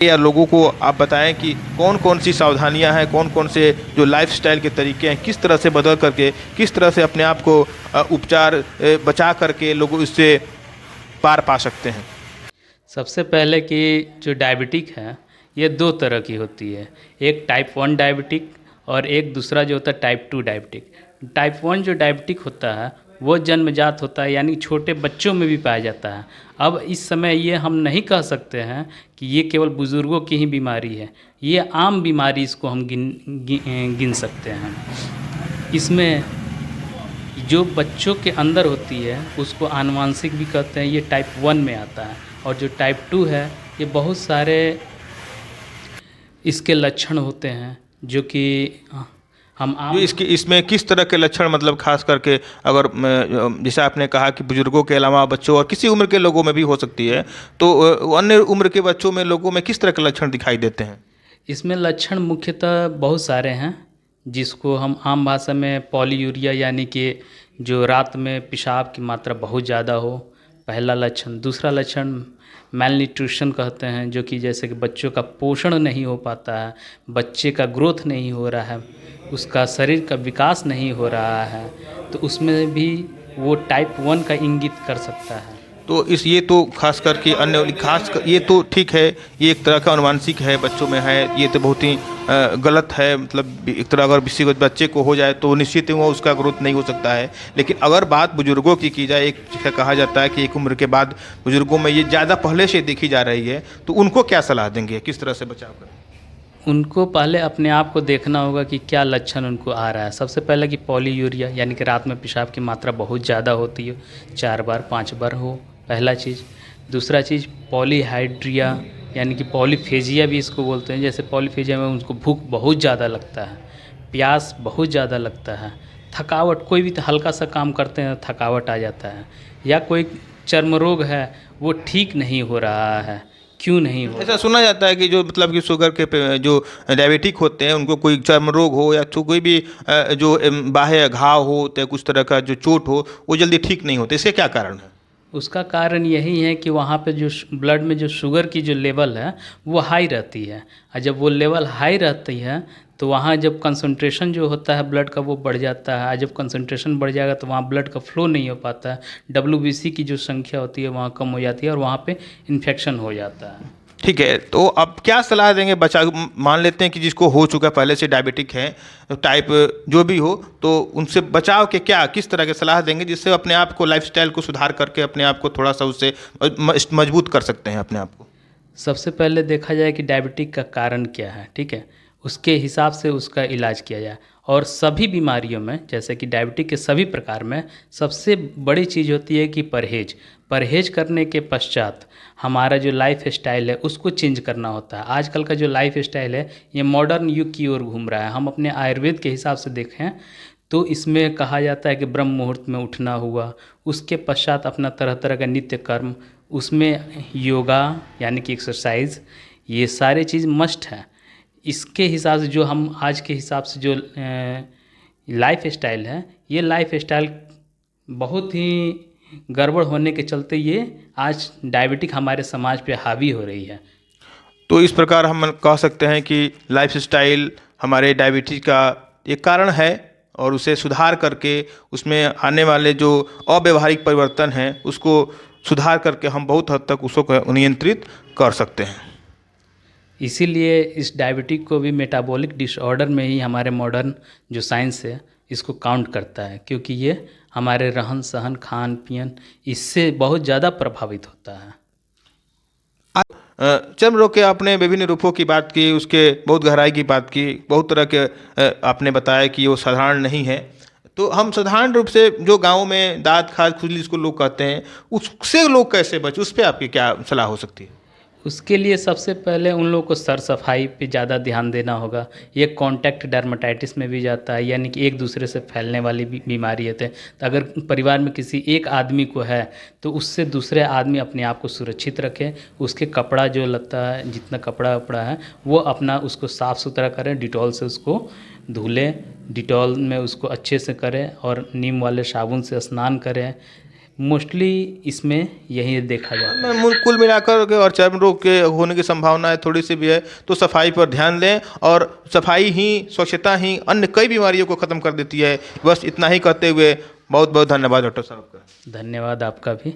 या लोगों को आप बताएं कि कौन कौन सी सावधानियां हैं, कौन कौन से जो लाइफस्टाइल के तरीके हैं, किस तरह से बदल करके, किस तरह से अपने आप को उपचार बचा करके लोग इससे पार पा सकते हैं। सबसे पहले कि जो डायबिटिक है ये दो तरह की होती है। एक टाइप 1 डायबिटिक और एक दूसरा जो होता है टाइप 2 डायबिटिक। टाइप 1 जो डायबिटिक होता है वो जन्मजात होता है, यानी छोटे बच्चों में भी पाया जाता है। अब इस समय ये हम नहीं कह सकते हैं कि ये केवल बुज़ुर्गों की ही बीमारी है, ये आम बीमारी इसको हम गिन सकते हैं। इसमें जो बच्चों के अंदर होती है उसको आनुवांशिक भी कहते हैं, ये टाइप 1 में आता है। और जो टाइप 2 है ये बहुत सारे इसके लक्षण होते हैं जो कि हम जो आम इसकी इसमें किस तरह के लक्षण, मतलब खास करके अगर जैसे आपने कहा कि बुजुर्गों के अलावा बच्चों और किसी उम्र के लोगों में भी हो सकती है, तो अन्य उम्र के बच्चों में, लोगों में किस तरह के लक्षण दिखाई देते हैं? इसमें लक्षण मुख्यतः बहुत सारे हैं, जिसको हम आम भाषा में पॉलीयूरिया यानी कि जो रात में पेशाब की मात्रा बहुत ज़्यादा हो, पहला लक्षण। दूसरा लक्षण मैलन्यूट्रिशन कहते हैं, जो कि जैसे कि बच्चों का पोषण नहीं हो पाता है, बच्चे का ग्रोथ नहीं हो रहा है, उसका शरीर का विकास नहीं हो रहा है, तो उसमें भी वो टाइप 1 का इंगित कर सकता है। तो इस ये तो खास करके अन्य ये तो ठीक है, ये एक तरह का अनुवांशिक है, बच्चों में है, ये तो बहुत ही गलत है। मतलब एक तरह अगर किसी को बच्चे को हो जाए तो निश्चित ही वो उसका ग्रोथ नहीं हो सकता है। लेकिन अगर बात बुजुर्गों की जाए, एक कहा जाता है कि एक उम्र के बाद बुजुर्गों में ये ज़्यादा पहले से देखी जा रही है, तो उनको क्या सलाह देंगे, किस तरह से बचाव करें? उनको पहले अपने आप को देखना होगा कि क्या लक्षण उनको आ रहा है। सबसे पहले कि पॉलीयूरिया यानी कि रात में पेशाब की मात्रा बहुत ज़्यादा होती है, 4 बार 5 बार हो, पहला चीज़। दूसरा चीज़ पॉलीहाइड्रिया यानी कि पॉलीफेजिया भी इसको बोलते हैं। जैसे पॉलीफेजिया में उनको भूख बहुत ज़्यादा लगता है, प्यास बहुत ज़्यादा लगता है, थकावट, कोई भी हल्का सा काम करते हैं थकावट आ जाता है, या कोई चर्म रोग है वो ठीक नहीं हो रहा है, क्यों नहीं हो ऐसा रहा। सुना जाता है कि जो मतलब कि शुगर के जो डायबिटिक होते हैं उनको कोई चर्म रोग हो या तो कोई भी जो बाह्य घाव हो या कुछ तरह का जो चोट हो, वो जल्दी ठीक नहीं होते। इसके क्या कारण है? उसका कारण यही है कि वहाँ पे जो ब्लड में जो शुगर की जो लेवल है वो हाई रहती है, और जब वो लेवल हाई रहती है तो वहाँ जब कंसंट्रेशन जो होता है ब्लड का वो बढ़ जाता है, और जब कंसंट्रेशन बढ़ जाएगा तो वहाँ ब्लड का फ्लो नहीं हो पाता है, डब्ल्यूबीसी की जो संख्या होती है वहाँ कम हो जाती है और वहाँ पे इन्फेक्शन हो जाता है। ठीक है, तो अब क्या सलाह देंगे बचा, मान लेते हैं कि जिसको हो चुका पहले से डायबिटिक है, टाइप जो भी हो, तो उनसे बचाव के क्या, किस तरह के सलाह देंगे जिससे अपने आप को, लाइफस्टाइल को सुधार करके अपने आप को थोड़ा सा उससे मजबूत कर सकते हैं अपने आप को? सबसे पहले देखा जाए कि डायबिटिक का कारण क्या है, ठीक है, उसके हिसाब से उसका इलाज किया जाए। और सभी बीमारियों में, जैसे कि डायबिटिक के सभी प्रकार में, सबसे बड़ी चीज़ होती है कि परहेज। परहेज करने के पश्चात हमारा जो लाइफ स्टाइल है उसको चेंज करना होता है। आजकल का जो लाइफ स्टाइल है ये मॉडर्न युग की ओर घूम रहा है। हम अपने आयुर्वेद के हिसाब से देखें तो इसमें कहा जाता है कि ब्रह्म मुहूर्त में उठना हुआ, उसके पश्चात अपना तरह तरह का नित्य कर्म, उसमें योगा यानी कि एक्सरसाइज, ये सारे चीज़ मस्ट है। इसके हिसाब से जो हम आज के हिसाब से जो लाइफ स्टाइल है, ये लाइफ स्टाइल बहुत ही गड़बड़ होने के चलते ये आज डायबिटिक हमारे समाज पे हावी हो रही है। तो इस प्रकार हम कह सकते हैं कि लाइफस्टाइल हमारे डायबिटीज का एक कारण है, और उसे सुधार करके उसमें आने वाले जो अव्यवहारिक परिवर्तन हैं उसको सुधार करके हम बहुत हद तक उसको नियंत्रित कर सकते हैं। इसीलिए इस डायबिटिक को भी मेटाबॉलिक डिसऑर्डर में ही हमारे मॉडर्न जो साइंस है इसको काउंट करता है, क्योंकि ये हमारे रहन सहन खान पीन इससे बहुत ज़्यादा प्रभावित होता है। चर्म रोग के आपने विभिन्न रूपों की बात की, उसके बहुत गहराई की बात की, बहुत तरह के आपने बताया कि वो साधारण नहीं है। तो हम साधारण रूप से जो गाँव में दाँत खाज खुजली जिसको लोग कहते हैं, उससे लोग कैसे बचे, उस पर आपकी क्या सलाह हो सकती है? उसके लिए सबसे पहले उन लोगों को सर सफाई पे ज़्यादा ध्यान देना होगा। ये कॉन्टैक्ट डर्माटाइटिस में भी जाता है, यानी कि एक दूसरे से फैलने वाली बीमारी है। तो अगर परिवार में किसी एक आदमी को है तो उससे दूसरे आदमी अपने आप को सुरक्षित रखे, उसके कपड़ा जो लगता है, जितना कपड़ा वपड़ा है वो अपना उसको साफ़ सुथरा करें, डिटॉल से उसको धुलें, डिटॉल में उसको अच्छे से करें और नीम वाले साबुन से स्नान करें। मोस्टली इसमें यही देखा जाता है। कुल मिलाकर के और चर्म रोग के होने की संभावना थोड़ी सी भी है, तो सफाई पर ध्यान दें, और सफाई ही, स्वच्छता ही अन्य कई बीमारियों को ख़त्म कर देती है। बस इतना ही कहते हुए बहुत बहुत धन्यवाद डॉक्टर साहब का। धन्यवाद आपका भी।